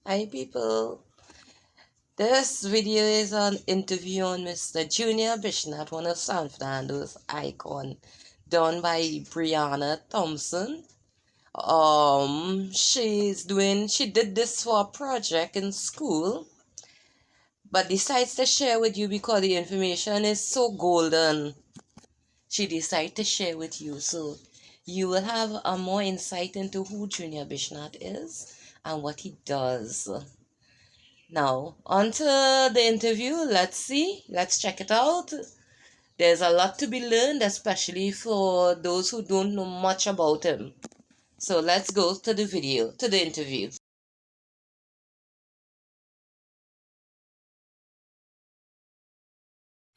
Hi people, this video is an interview on Mr. Junior Bisnath, one of San Fernando's icon, done by Brianna Thompson. She did this for a project in school, but decides to share with you because the information is so golden. She decided to share with you, so you will have a more insight into who Junior Bisnath is and what he does. Now, on to the interview. Let's check it out. There's a lot to be learned, especially for those who don't know much about him. So let's go to the interview.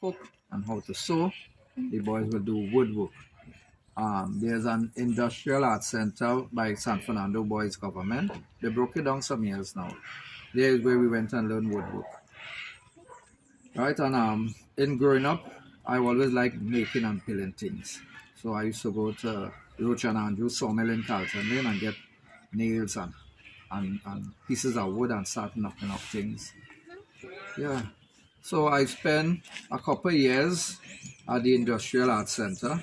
Cook and how to sew. The boys will do woodwork. There's an industrial arts center by San Fernando Boys government. They broke it down some years now. There is where we went and learned woodwork. Right, and in growing up, I always liked making and peeling things. So I used to go to Roach and Andrew sawmill in Carlton Lane and get nails and pieces of wood and start knocking up things. Yeah. So I spent a couple of years at the Industrial Arts Center.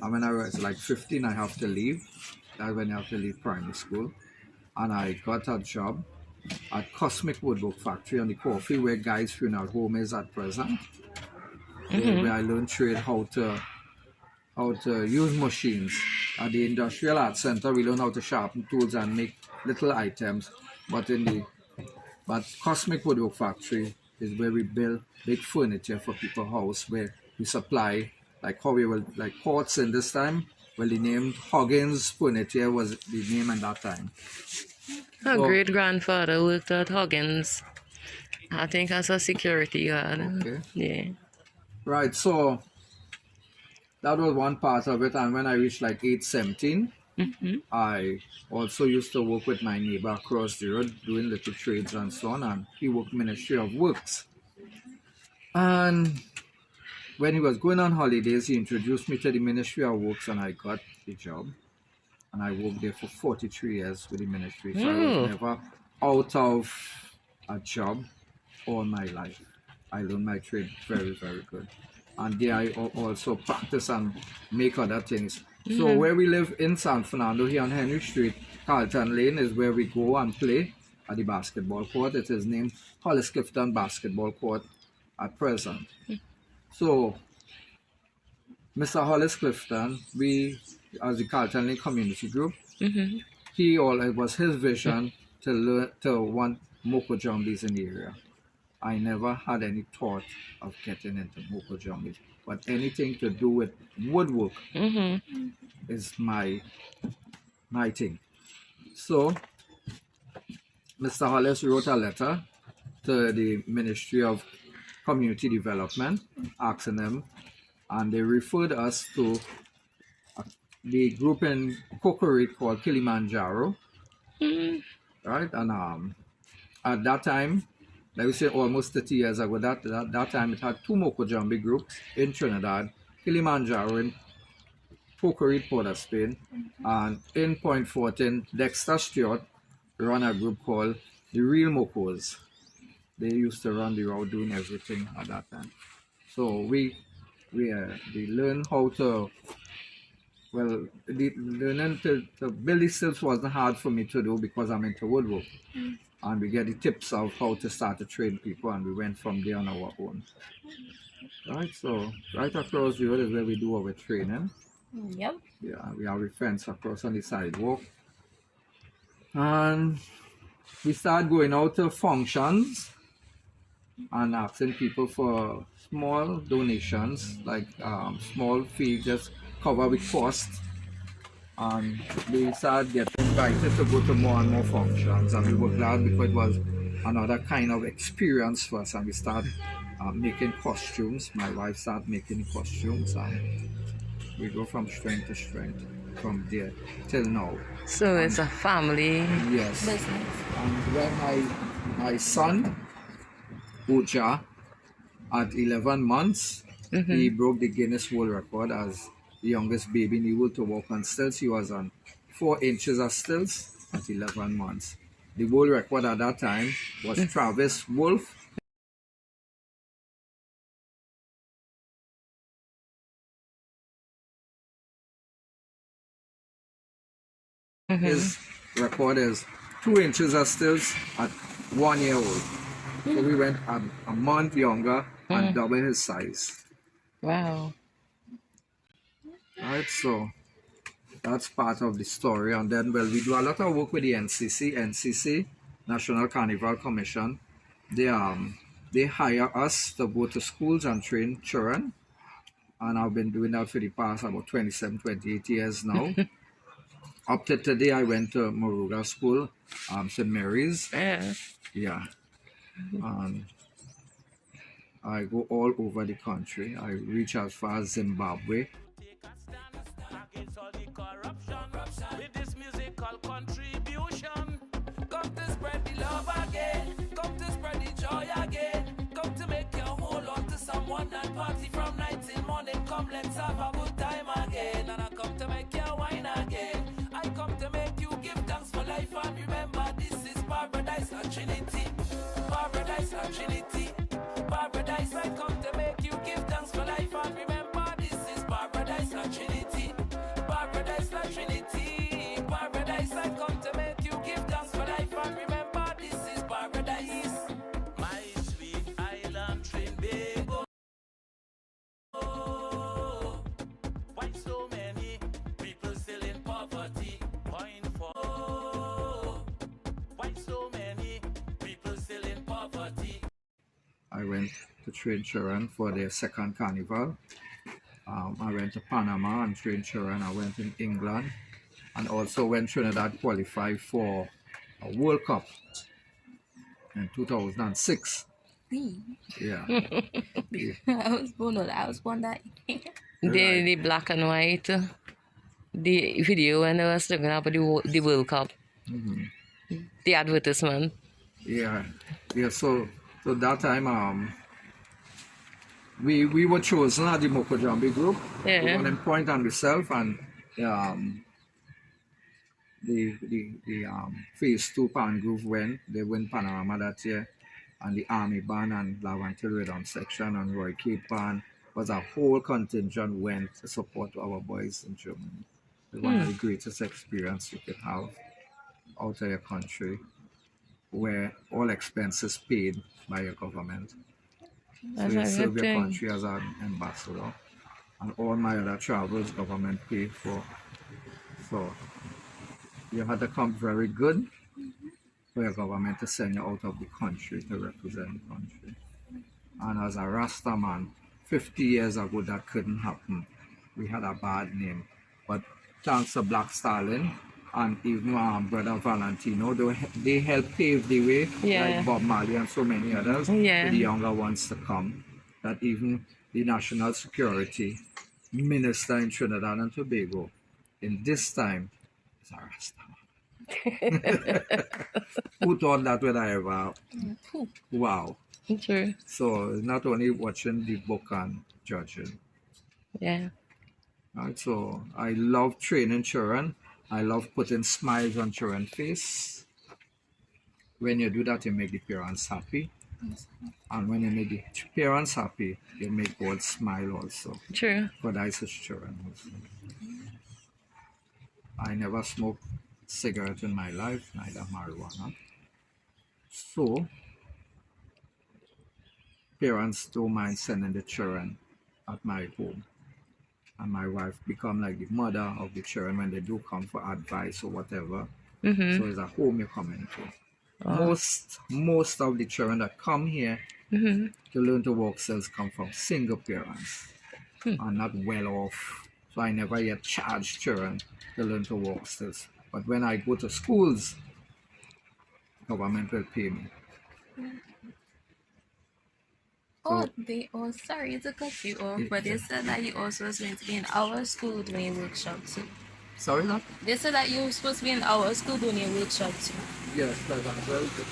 And when I was like 15, I have to leave. That's when I have to leave primary school. And I got a job at Cosmic Woodwork Factory on the coffee where Guy's Funeral Home is at present. Where I learned trade how to use machines. At the Industrial Arts Center, we learn how to sharpen tools and make little items. But Cosmic Woodwork Factory is where we build big furniture for people's house, where we supply, like how we will, like pots in this time. Well, the name Huggins Furniture was the name at that time. Her great grandfather worked at Huggins, I think, as a security guard. Okay. Yeah. Right, so that was one part of it. And when I reached like age 17, I also used to work with my neighbor across the road doing little trades and so on, and he worked Ministry of Works. And when he was going on holidays, he introduced me to the Ministry of Works and I got the job. And I worked there for 43 years with the ministry. So I was never out of a job all my life. I learned my trade very, very good. And there I also practice and make other things. So where we live in San Fernando, here on Henry Street, Carlton Lane is where we go and play at the basketball court. It is named Hollis Clifton Basketball Court at present. So Mr. Hollis Clifton, we, as the Carlton Lane Community Group, it was his vision to want Moko Jumbies in the area. I never had any thought of getting into Moko Jumbie, but anything to do with woodwork is my thing. So Mr. Hollis wrote a letter to the Ministry of Community Development asking them, and they referred us to the group in Kokorit called Kilimanjaro. Right, and at that time, like we say almost 30 years ago, that time it had two Moko Jumbie groups in Trinidad, Kilimanjaro in Kokorit, Port of Spain, and in Point Fortin, Dexter Stewart ran a group called the Real Mokos. They used to run the route doing everything at that time. So we learned how to, learning to build the stilts wasn't hard for me to do because I'm into woodwork. And we get the tips of how to start to train people, and we went from there on our own. Right, so right across the road is where we do our training. Yep. Yeah, we have a fence across on the sidewalk. And we start going out to functions and asking people for small donations, like small fee, just cover with cost. And we started getting invited to go to more and more functions, and we were glad because it was another kind of experience for us. And we started making costumes. My wife started making costumes, and we go from strength to strength from there till now. So it's a family Yes. business. And when my son Uja, at 11 months, he broke the Guinness World Record as the youngest baby in the world to walk on stilts. He was on 4 inches of stilts at 11 months. The world record at that time was Travis Wolf. His record is 2 inches of stilts at 1 year old. So we went a month younger and double his size. Wow. Right, so that's part of the story. And then, well, we do a lot of work with the NCC, National Carnival Commission. They hire us to go to schools and train children. And I've been doing that for the past about 27, 28 years now. Up to today, I went to Moruga School, St. Mary's. Yeah. And I go all over the country. I reach as far as Zimbabwe. Against all the corruption with this musical contribution. Come to spread the love again, come to spread the joy again, come to make your hold on to someone and party from night till morning. Come, let's have a good time again. And I come to make you wine again. I come to make you give thanks for life and remember this is paradise and Trinity. Paradise and Trinity. Paradise, I come to make you give thanks for life and remember this is paradise and Trinity. Paradise like Trinity. Paradise, I come to make you give thanks for life and remember this is paradise. My sweet island Trinidad. Oh, why so many people still in poverty? Point for why so many people still in poverty? I went to train children for their second carnival. I went to Panama and trained children. I went in England and also when Trinidad qualified for a World Cup in 2006. Yeah. I was born that. The black and white, the video when they was looking up at the World Cup, the advertisement. Yeah. So that time, we were chosen at the Moko Jumbie group. Yeah. One point on myself and the phase 2 pan group went. They win Panorama that year, and the Army band and Lavantil Rhythm section and Roy K band was a whole contingent went to support our boys in Germany. It's one of the greatest experience you could have out of your country, where all expenses paid by your government. So you serve your country as an ambassador, and all my other travels government paid for. So you had to come very good for your government to send you out of the country to represent the country. And as a Rasta man, 50 years ago that couldn't happen. We had a bad name, but thanks to Black Stalin and even Brother Valentino, they helped pave the way, like Bob Marley and so many others, for the younger ones to come. That even the National Security Minister in Trinidad and Tobago, in this time, is a Rasta. Who thought that would I ever? Wow. True. So not only watching the book and judging. Yeah. Right, so I love training children. I love putting smiles on children's face. When you do that, you make the parents happy. And when you make the parents happy, you make God smile also. True. God eyes his children also. I never smoked cigarette in my life, neither marijuana. So, parents don't mind sending the children at my home. And my wife become like the mother of the children when they do come for advice or whatever. So it's a home you come into. Most of the children that come here to learn to walk stilts come from single parents and not well off. So I never yet charge children to learn to walk stilts. But when I go to schools, government will pay me. Sorry to cut you off, but they said that you also was going to be in our school doing a workshop too. Sorry, not? They said that you were supposed to be in our school doing a workshop too. Yes, but I'm very good.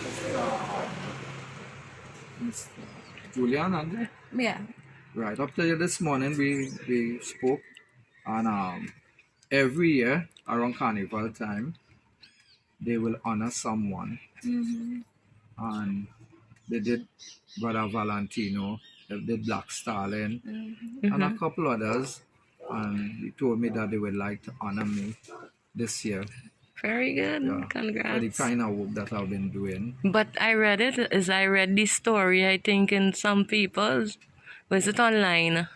Julian, Andre? Yeah. Right, up to this morning we spoke, and every year around carnival time, they will honor someone and they did Brother Valentino, they did Black Stalin, and a couple others. And he told me that they would like to honor me this year. Very good. Yeah, for the Congrats. kind of work that I've been doing. But I read the story, I think, in some people's. Was it online?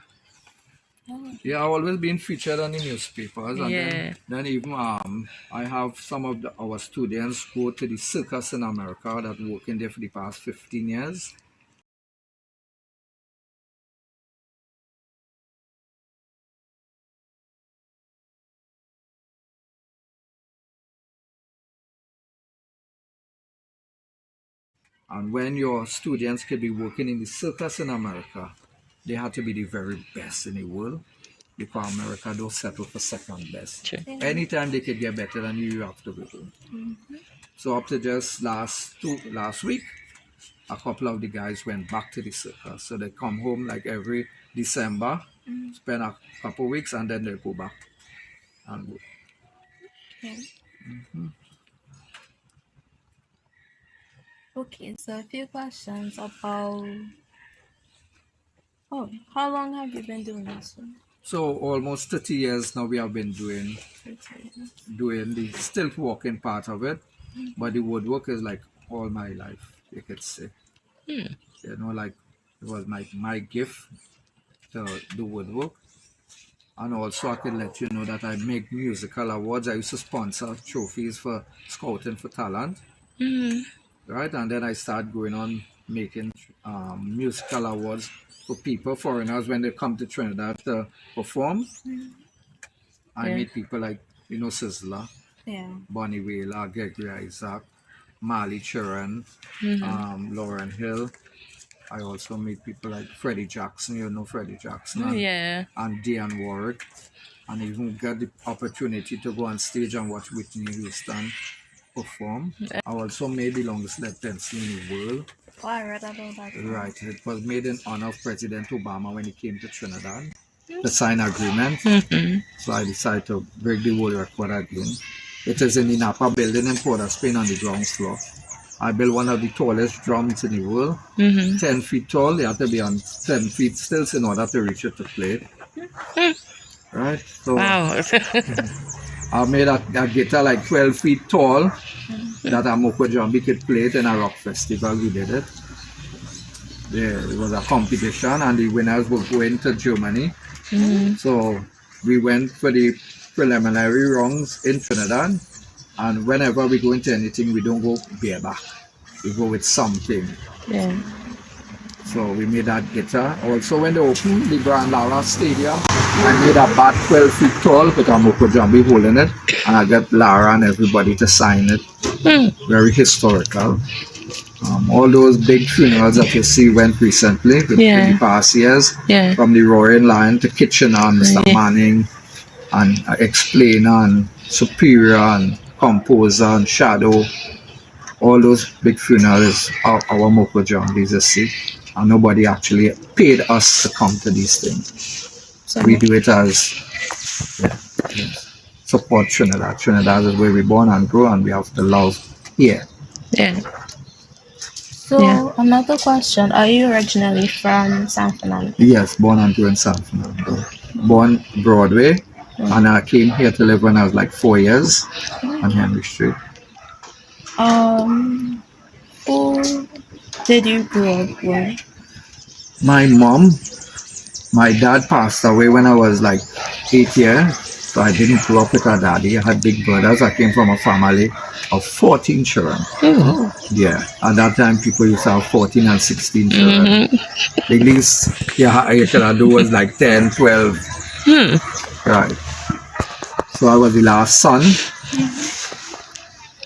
Yeah, I've always been featured on the newspapers, and Yeah. then even I have some of our students go to the circus in America that work in there for the past 15 years. And when your students could be working in the circus in America, they had to be the very best in the world, because America don't settle for second best. Sure. Anytime they could get better than you, you have to go. So up to just last week, a couple of the guys went back to the circus. So they come home like every December, spend a couple weeks, and then they go back and work. Okay. Okay, so a few questions about. Oh, how long have you been doing this? So almost 30 years now we have been doing the stilt walking part of it, but the woodwork is like all my life, you could say. You know, like it was my gift to do woodwork. And also I could let you know that I make musical awards. I used to sponsor trophies for Scouting for Talent. Right, and then I started going on making musical awards for people, foreigners, when they come to Trinidad to perform. I meet people like, you know, Sizzler, Bonnie Whaler, Gregory Isaac, Marley Chiran, Lauren Hill. I also meet people like Freddie Jackson, you know Freddie Jackson, and Diane Warwick, and even got the opportunity to go on stage and watch Whitney Houston perform. I also made the longest lead pencil in the world. Oh, I read about that. Right, it was made in honor of President Obama when he came to Trinidad to sign an agreement. So I decided to break the world record again. It is in the Napa building in Port of Spain on the ground floor. I built one of the tallest drums in the world, 10 feet tall. You have to be on 10 feet stilts in order to reach it to play it. Right, so Wow. I made a guitar like 12 feet tall that a Moko Jumbie could play it in a rock festival. We did it. There, it was a competition and the winners were going to Germany. So we went for the preliminary rounds in Trinidad, and whenever we go into anything, we don't go bareback. We go with something. So we made that guitar. Also when they opened the Grand Lara Stadium, I made a bat 12 feet tall with a Moko Jumbie holding it, and I got Lara and everybody to sign it. Very historical. All those big funerals that you see went recently in the past years, from the Roaring Lion to Kitchener and Mr. Manning, and Explainer and Superior and Composer and Shadow. All those big funerals are our Moko Jumbies, you see. And nobody actually paid us to come to these things. So we do it as support Trinidad. Trinidad is where we born and grow, and we have to love here. So another question, are you originally from San Fernando? Yes, born and grew in San Fernando. Born Broadway, and I came here to live when I was like 4 years on Henry Street. Who did you grow up with? My mom. My dad passed away when I was like 8 years, so I didn't grow up with a daddy. I had big brothers. I came from a family of 14 children. Yeah, at that time people used to have 14 and 16 children. The least you could do was like 10, 12. Right. So I was the last son.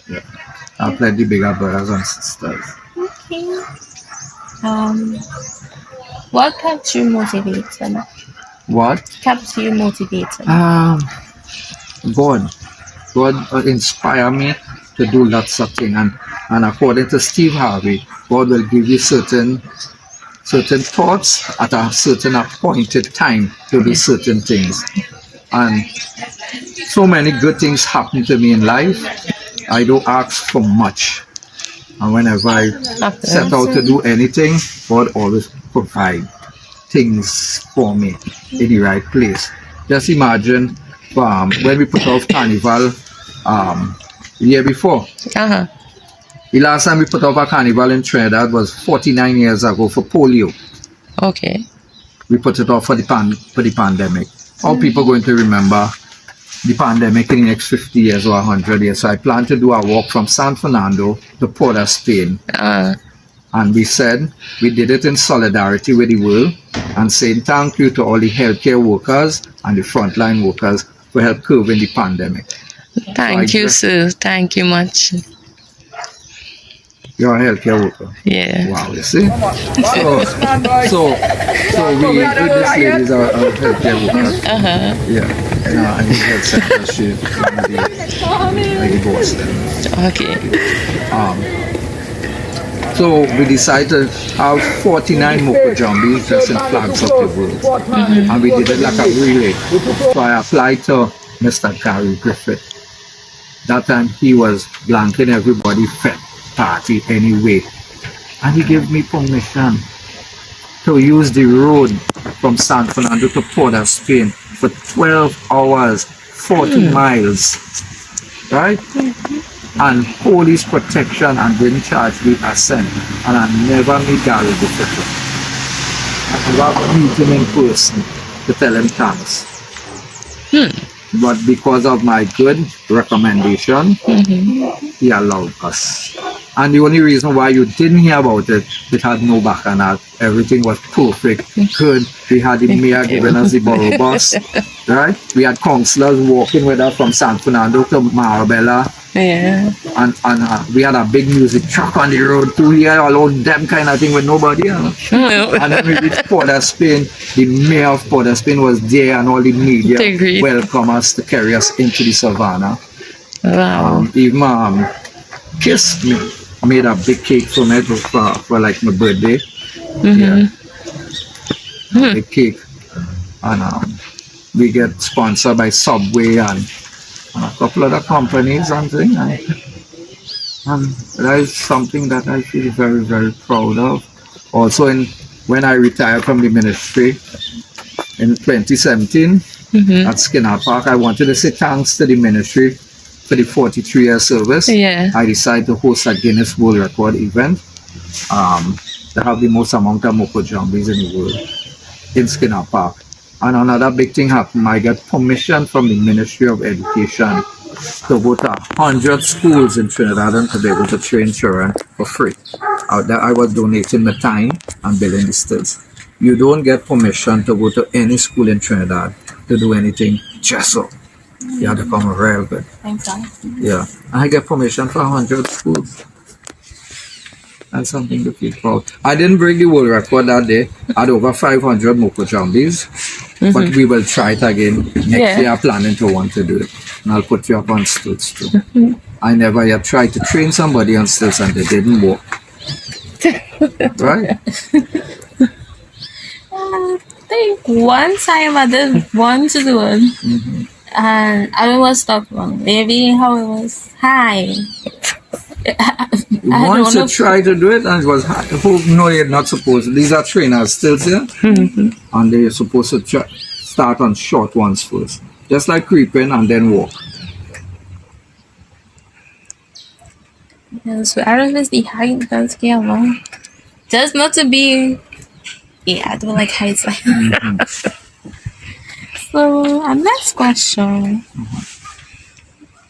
Yeah. I played the bigger brothers and sisters. What kept you motivated? What? Kept you motivated? God inspired me to do lots of things, and according to Steve Harvey, God will give you certain thoughts at a certain appointed time to do certain things. And so many good things happen to me in life. I don't ask for much. And whenever I set out to do anything, God always provide things for me in the right place. Just imagine when we put off carnival the year before. Uh-huh. The last time we put off a carnival in Trinidad was 49 years ago for polio. Okay. We put it off for the pandemic. All people going to remember the pandemic in the next 50 years or 100 years. So I plan to do a walk from San Fernando to Port of Spain. And we said we did it in solidarity with the world and saying thank you to all the healthcare workers and the frontline workers for help curbing the pandemic. Thank you, sir. Thank you much. You're a healthcare worker. Yeah. Wow, you see? So we this lady is a healthcare worker. Yeah. And the health secretary in the Boston. Okay. So we decided to have 49 Moko Jumbies just in flags of the world. And we did it like a relay. So I applied to Mr. Gary Griffith. That time he was blanking everybody fed party anyway. And he gave me permission to use the road from San Fernando to Port of Spain for 12 hours, 40 miles. Right? And police protection and didn't charge me a cent. And I never meet Gary before. I never meet him in person to tell him thanks. But because of my good recommendation, he allowed us. And the only reason why you didn't hear about it, it had no bacchanal. Everything was perfect, good. We had the mayor giving us the borough bus, right? We had councillors walking with us from San Fernando to Marabella. Yeah. And we had a big music truck on the road too here, alone them kind of thing with nobody else. And then we reached Port of Spain. The mayor of Port of Spain was there and all the media welcomed us to carry us into the savannah. Wow. Even kissed me, made a big cake for me for like my birthday. Yeah. Big cake. And we get sponsored by Subway and a couple other companies and things. And that is something that I feel very, very proud of. Also, when I retired from the ministry in 2017 at Skinner Park, I wanted to say thanks to the ministry for the 43-year service. Yeah. I decided to host a Guinness World Record event to have the most amount of Moko Jumbies in the world in Skinner Park. And another big thing happened. I got permission from the Ministry of Education to go to 100 schools in Trinidad and Tobago to train children for free. I was donating my time and building the stilts. You don't get permission to go to any school in Trinidad to do anything just so. You have to come real good. Exactly. Yeah. And I get permission for 100 schools. That's something to feel proud. I didn't break the world record that day. I had over 500 Moko Jumbies. But we will try it again. Next year I'm planning to want to do it. And I'll put you up on stilts too. I never yet tried to train somebody on stilts and they didn't work. Right? I think one time I did want to do it. And I was stuck wrong. Maybe how it was high. Once you try to do it and it was high. No, you're not supposed to. These are trainers stilts here. And they're supposed to start on short ones first. Just like creeping and then walk. Yeah, so I don't know if the height does scale long. Just not to be. Yeah, I don't like heights. So, next question.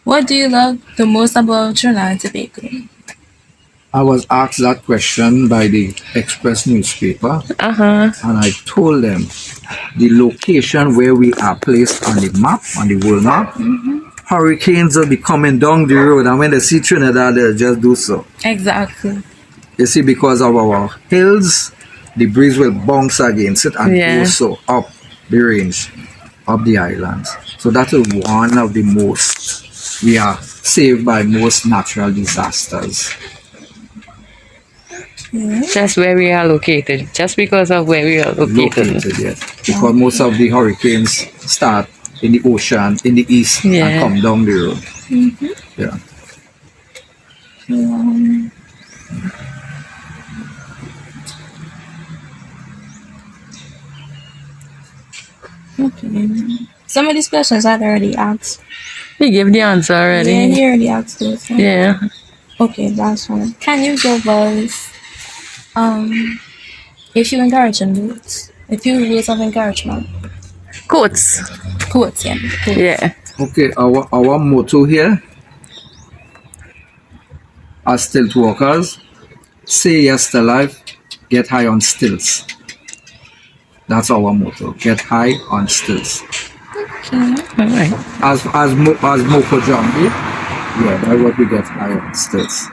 What do you love the most about Trinidad and Tobago? I was asked that question by the Express newspaper, and I told them the location where we are placed on the map, on the world map. Hurricanes will be coming down the road, and when they see Trinidad, they'll just do so. Exactly. You see, because of our hills, the breeze will bounce against it and also up the range of the islands. So that is one of the most, we are saved by most natural disasters. Just where we are located. Just because of where we are located. Because most of the hurricanes start in the ocean, in the east, and come down the road. Okay. Some of these questions I've already asked. He gave the answer Yeah, already. he already asked those. So. Yeah. Okay, last one. Can you give us if you encouraging words? If you words of encouragement. Quotes. Quotes, yeah. Quotes. Yeah. Okay, our motto here as stilt walkers, say yes to life, get high on stilts. That's our motto. Get high on stilts. Okay. All right. As Moko Jumbie, yeah, that's what we get high on stilts.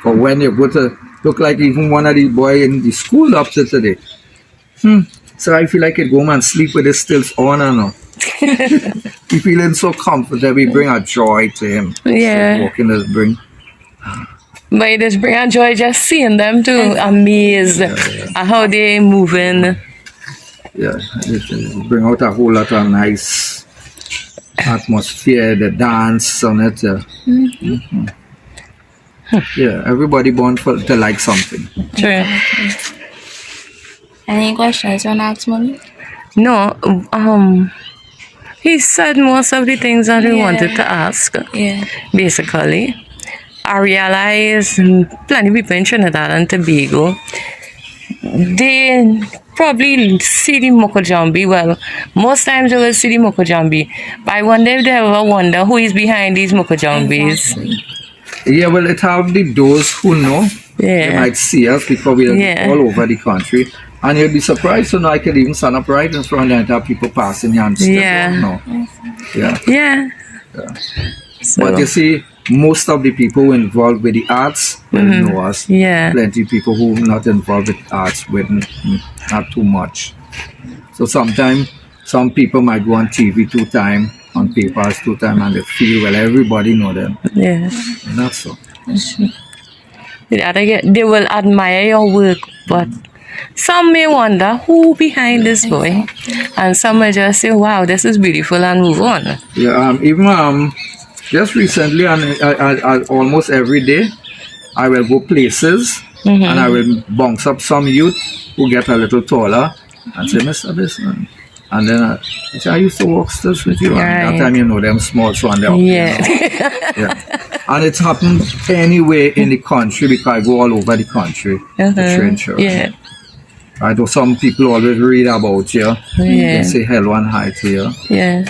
But when you go to look like even one of the boy in the school up to today. So I feel like he'd go home and sleep with his stilts on and on. He feeling so comfortable. We bring a joy to him. Yeah. So walking us bring. But it just bring a joy just seeing them too. Amazed at how they moving. Yeah, it bring out a whole lot of nice atmosphere, the dance on it. Yeah, everybody born to like something. True. Any questions you want to ask Mommy? No, he said most of the things that he wanted to ask. Yeah. Basically, I realize plenty of people in Trinidad and Tobago, they probably see the Moko Jumbie. Well, most times they will see the Moko Jumbie. But I wonder if they ever wonder who is behind these Moko Jumbies. Exactly. Yeah, well, it have those who know. They Yeah. might see us because we are all over the country. And you'll be surprised to know I could even stand up right in front and have people passing you and still don't know. Yeah. Yeah. So, But you see, most of the people involved with the arts will know us. yeah. Plenty of people who are not involved with arts wouldn't, not too much. So sometimes some people might go on TV 2 times, on papers 2 times, and they feel, well, everybody know them. Yeah. Not so. They will admire your work, but some may wonder who behind this boy, and some may just say, "Wow, this is beautiful," and move on. Yeah, even just recently, and I almost every day, I will go places and I will bounce up some youth who get a little taller and say, "Mr. Bisnath." And then I say, "I used to walk stilts with you." And that time you know them small, so and they're up, Yeah. yeah. And it's happened anywhere in the country because I go all over the country to train children. Yeah. I know some people always read about you. Yeah. They say hello and hi to you. Yeah.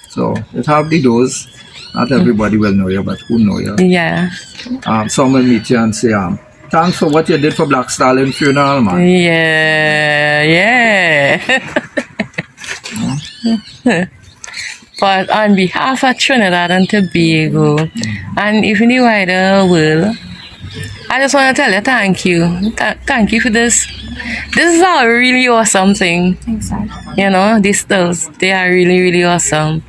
So it have the doors. Not everybody will know you, but who know you? Yeah. Some will meet you and say, thanks for what you did for Black Stallion funeral, man. Yeah. Yeah. But on behalf of Trinidad and Tobago, and even the wider world, I just want to tell you thank you. Thank you for this. This is a really awesome thing. Exactly. You know, these stills, they are really, really awesome.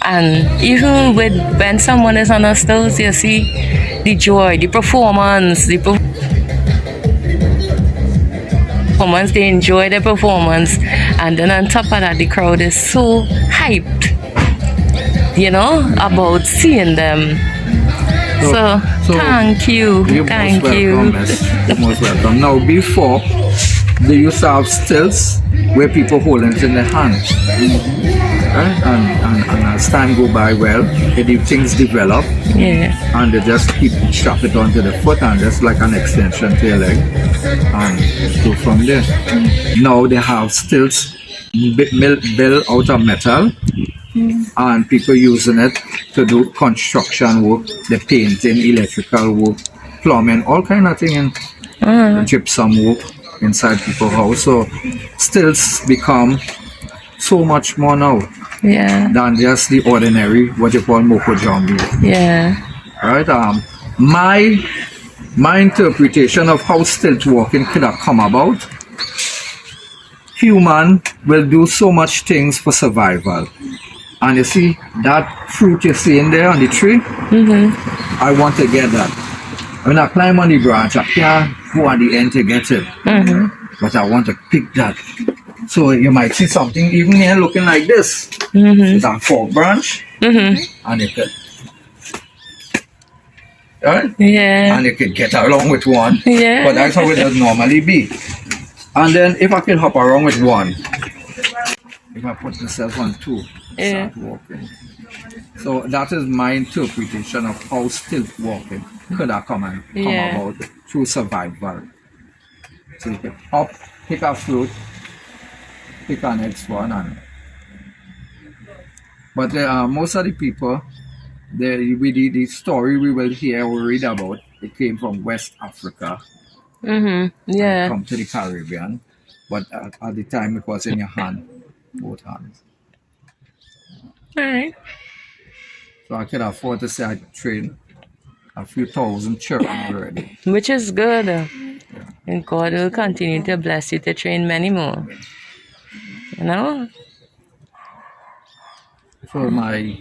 And even when someone is on a stills, you see the joy, the performance, they enjoy the performance. And then on top of that, the crowd is so hyped, you know, about seeing them. So thank you. You're Thank most you. welcome, miss. You're most welcome. Now, before, they used to have stilts where people hold it in their hand. Right? And as time go by, well, things develop. Yeah. And they just strap it onto the foot and just like an extension to your leg. And go from there. Now they have stilts built out of metal. And people using it to do construction work, the painting, electrical work, plumbing, all kind of thing, and gypsum work inside people's house. So stilts become so much more now than just the ordinary, what you call Moko Jumbie. Yeah. Right? My interpretation of how stilt walking could have come about, human will do so much things for survival. And you see that fruit you see in there on the tree? I want to get that. When I climb on the branch, I can't go on the end to get it. But I want to pick that. So you might see something even here looking like this. It's a fork branch. And you could, right? Yeah. And you could get along with one. Yeah. But that's how it would normally be. And then if I could hop around with one, if I put myself on two, Yeah. start walking. So that is my interpretation of how stilt walking could have come about through survival. So you can hop, pick a fruit, pick our next one, but most of the people, the story we will hear or read about, it came from West Africa. Yeah. Come to the Caribbean, but at the time it was in your hand, both hands. All right. So I could afford to say I trained a few thousand children already. Which is good. And God will continue to bless you to train many more. You know? So my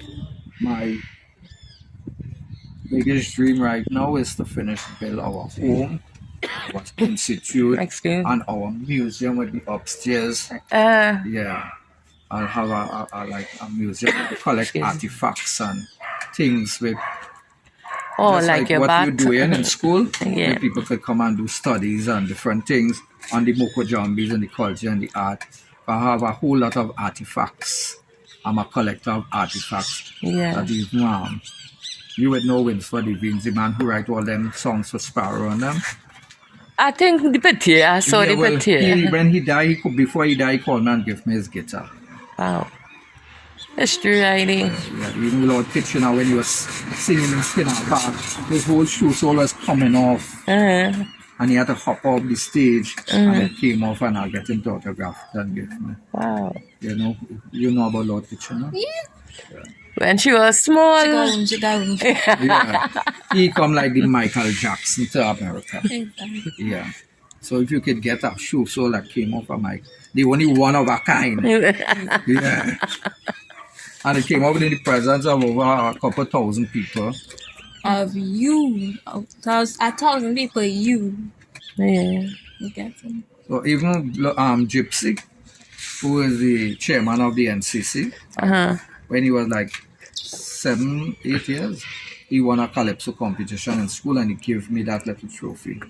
biggest dream right now is to finish build our home, our institute, Excuse. and our museum will be upstairs. Yeah, I'll have a museum to collect artifacts and things with. Oh, Just like your what bat. you're doing in school, Yeah. where people could come and do studies and different things on the Moko Jumbies and the culture and the art. I have a whole lot of artifacts. I'm a collector of artifacts. Yeah. That even you would know Winsford Evans, the man who write all them songs for Sparrow and them. I think the picture. I saw the picture. When he died, before he died, he called me and gave me his guitar. Wow. That's true, really. Yeah, even without picture now, when he was singing in Skinner Park, his whole shoe sole was coming off. And he had to hop off the stage, and it came off, and I get him to autograph it and give me. Wow. You know about Lord Picture, no? Yeah. When she was small. She got room. Yeah. He come like the Michael Jackson to America. Exactly. Yeah. So if you could get a shoe sole that came off a mic, the only one of a kind. Yeah. And it came out in the presence of over a couple thousand people. Of you. 1,000 people, you. Yeah. You get them. So even Gypsy, who is the chairman of the NCC, when he was like 7, 8 years, he won a calypso competition in school and he gave me that little trophy.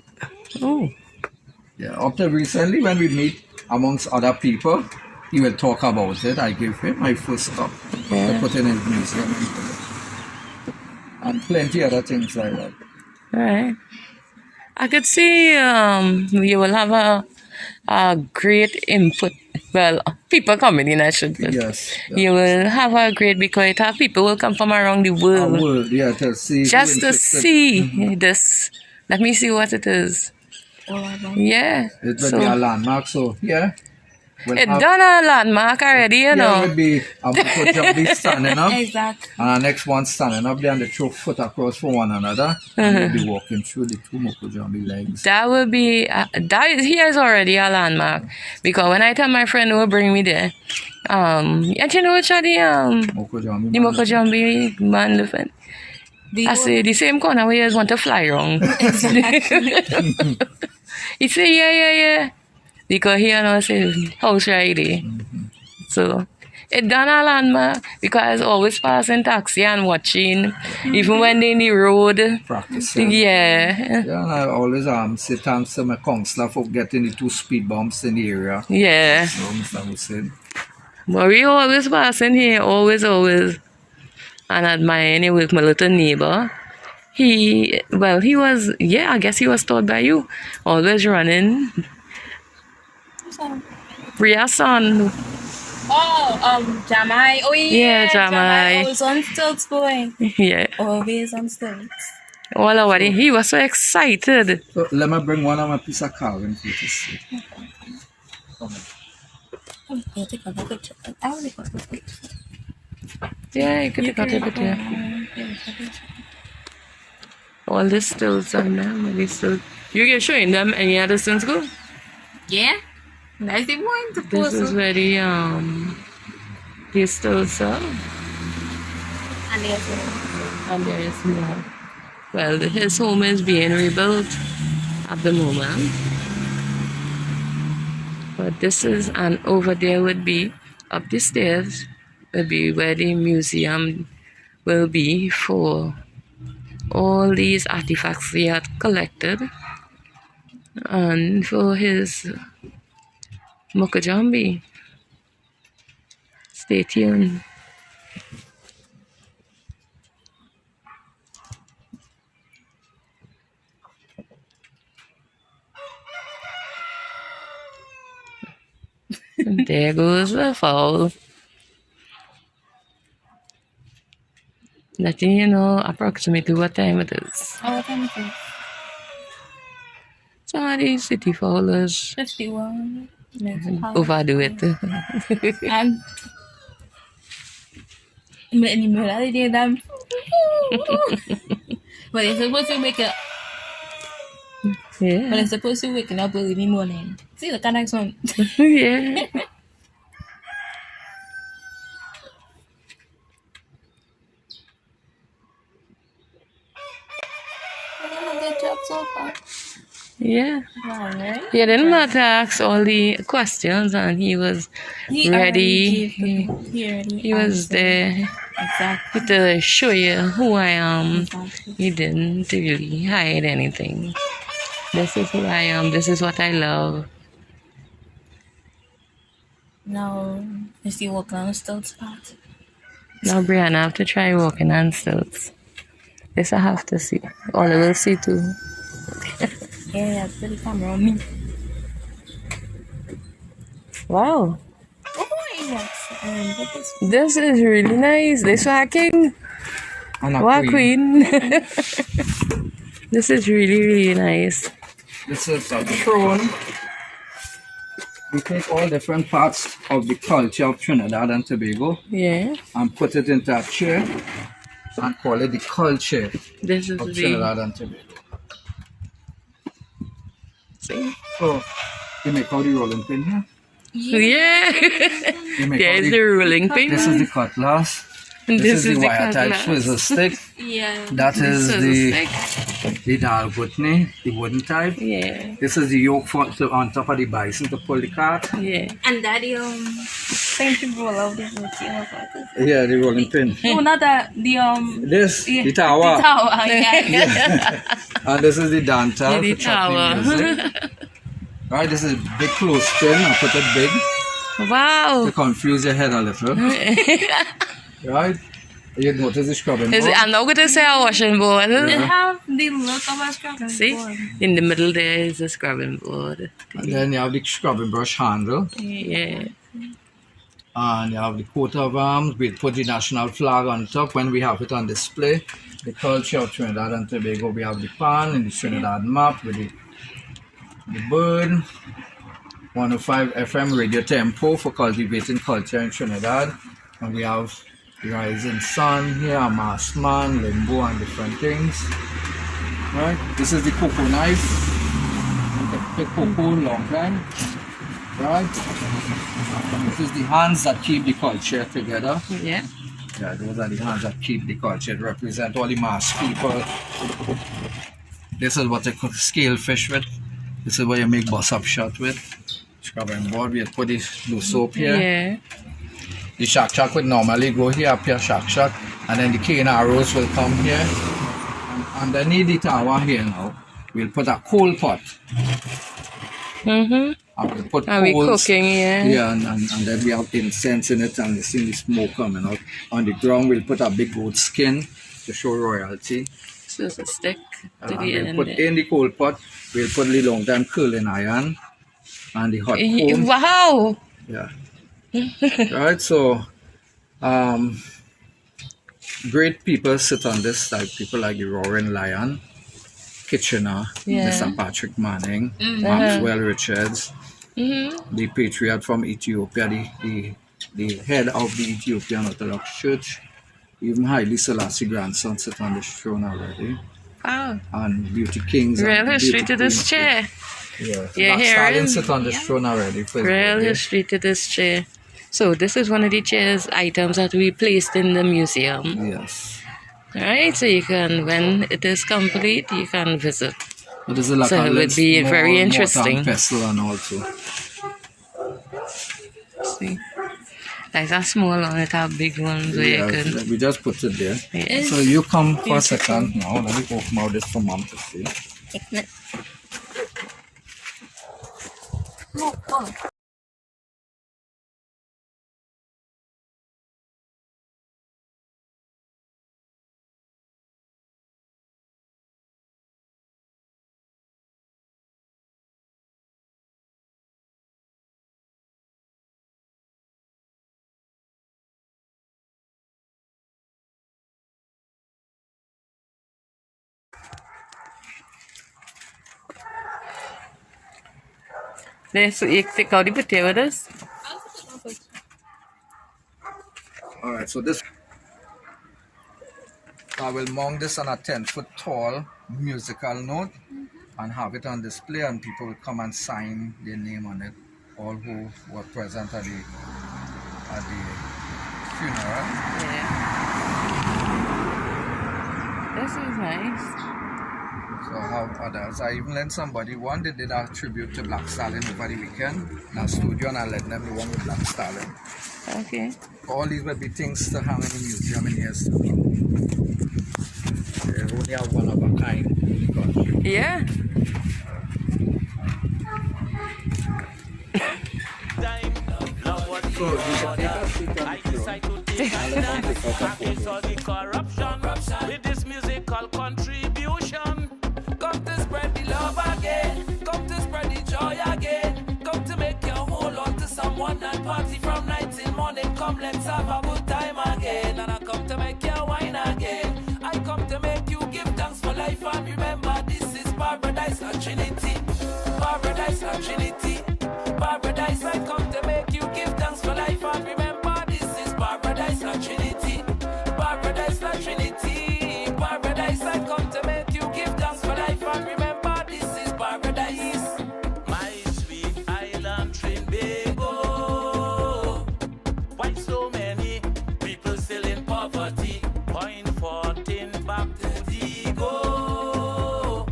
Oh. Yeah, up to recently when we meet amongst other people, he will talk about it. I gave him my first cup to put in his museum. And plenty other things like that. All right. I could see you will have a great input. Well, people coming in, I should say. Yes. You will have a great, because it have people will come from around the world. Yeah, to see. Just to see this. Let me see what it is. Yeah. It will be a landmark, so yeah. It done a landmark already, you know. It would be a Moko Jumbie standing up. Exactly. And our next one standing up there and they throw foot across from one another. And we'll be walking through the two Moko Jumbie legs. That would be, here is already a landmark. Because when I tell my friend who will bring me there, and you know which are the Moko Jumbie. The Moko Jumbie man living. I say the same corner where you just want to fly around. He say, yeah. Because he knows his house ready. So it done a landmark because I was always passing taxi and watching, even when they in the road. Practicing. Yeah. Yeah, and I always say thanks to my counselor for getting the 2 speed bumps in the area. Yeah. So Mr. Hussein. But we always passing here, always. And admiring it with my little neighbor. He was, I guess he was taught by you. Always running. Ria's son. Oh, Jamai. Oh, yeah. Jamai. Always on stilts, boy. Yeah. Always on stilts. All over it. He was so excited. So let me bring one of my piece of carving for you to see. I'll take a picture. I will take a picture. Yeah, you could take out a picture. All the stills on them. You can showing them any other since go? Yeah. That's the point. This is very these stills are. And there's one. And there is more. Well, his home is being rebuilt at the moment. But this is, and over there would be, up the stairs, would be where the museum will be for all these artifacts he had collected. And for his Moko Jumbie. Stay tuned. And there goes the fowl. Letting you know approximately what time it is. Oh, what time is it? Some of these city fowlers 51 minutes. overdo it. And in the middle of the day, them. But they're supposed to wake up. But Yeah. they're supposed to wake up early in the morning. See, look at that one. Yeah. Good job so far. Yeah. Alright. He didn't have to ask all the questions and he was ready. He was there Exactly. to show you who I am. Exactly. He didn't really hide anything. This is who I am. This is what I love. Now, is the walk on still spot? Now, Brianna, I have to try walking on stilts. This I have to see. All I will see too. Yeah, put the camera on me. Wow. Oh, yes. What is This is really nice. This walking. And a What queen. queen? This is really, really nice. This is a throne. We take all different parts of the culture of Trinidad and Tobago Yeah. and put it into a chair and call it the culture This is of the. Trinidad and Tobago. See? So, you make out the rolling pin here. Yeah. You make out There's the ruling pin. This is the cutlass. And This, is the wire type cutlass. swizzle stick. Yeah. That is This the like, dal gutney, the wooden type. yeah. This is the yoke on top of the bison to pull the cart. Yeah. And daddy, thank you for all of this. Yeah, the rolling pin. No, not that. This, Yeah, the tower. The tower, yeah. And this is the dantal The for chopping tower. music. Right, this is big clothespin. I put it big to Wow. confuse your head a little. Right? You notice the scrubbing Is board? it, I'm not going to say a washing board. They have the look of a scrubbing See? board. In the middle there is a scrubbing board. And then you have the scrubbing brush handle. Yeah. And you have the coat of arms. We put the national flag on top when we have it on display. The culture of Trinidad and Tobago. We have the pan and the Trinidad map with the bird. 105 FM radio tempo for cultivating culture in Trinidad. And we have the rising sun here, a masked man, limbo, and different things. Right? This is the cocoa knife. Pick cocoa long time. Right? This is the hands that keep the culture together. Yeah. Yeah, those are the hands that keep the culture. It represent all the masked people. This is what they cook scale fish with. This is what you make bus up shot with. Scrubbing board, we put the blue soap here. Yeah. The shack would normally go here, up here, shack, and then the cane arrows will come here. And underneath the tower here now, we'll put a coal pot. Mm-hmm. And we'll put Are we coals. cooking here? Yeah, and then we have incense in it, and you see the smoke coming out. On the ground, we'll put a big goat skin to show royalty. So it's a stick to the We'll end. put in the coal pot, we'll put the long time curling iron and the hot comb. Wow. Yeah. Right, so great people sit on this, like people like the Roaring Lion, Kitchener, Yeah. Mr. Patrick Manning, Maxwell Richards, the patriot from Ethiopia, the head of the Ethiopian Orthodox Church, even Haile Selassie grandson sit on this throne already, Wow. and beauty kings. Real and history beauty to this queens. chair. Yeah, Yeah, Black here Stallion is- sit on this throne already. for his Real birthday. history to this chair. So this is one of the chairs items that we placed in the museum. Yes. Alright, so you can, when it is complete, you can visit. It is like So a it would little be small very mortar and interesting. pestle and all too. See? Like a small one, it have big ones where you Yeah, can. we just put it there. Yeah. So you come for a second now. Let me open out this for mom to see. No, oh. So you take out the potatoes. Alright, so this, I will mount this on a 10-foot tall musical note and have it on display, and people will come and sign their name on it, all who were present at the funeral. Yeah. This is nice. So how others, I even lent somebody one, they did a tribute to Black Stallion over the weekend in a studio, and I let them the one with Black Stallion. Okay. All these will be things to hang in the museum in years to come. They only have one of a kind in the country. Yeah. So you can take a seat on the floor. And let them take out a photo. all the corruption with this music called contribution. Come to spread the love again, come to spread the joy again, come to make you hold on to someone and party from night till morning. Come, let's have a good time again, and I come to make you wine again. I come to make you give thanks for life and remember this is paradise, not Trinity. Paradise, not Trinity. Paradise, I come to make you give thanks for life and remember this is paradise, not Trinity. Paradise, not Trinity. Paradise, I come to make you give thanks for life and remember this is paradise. My sweet island Trinbago. Why so many people still in poverty? Point 14 back to the go.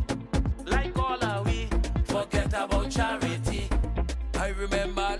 Like all are we, forget about charity. I remember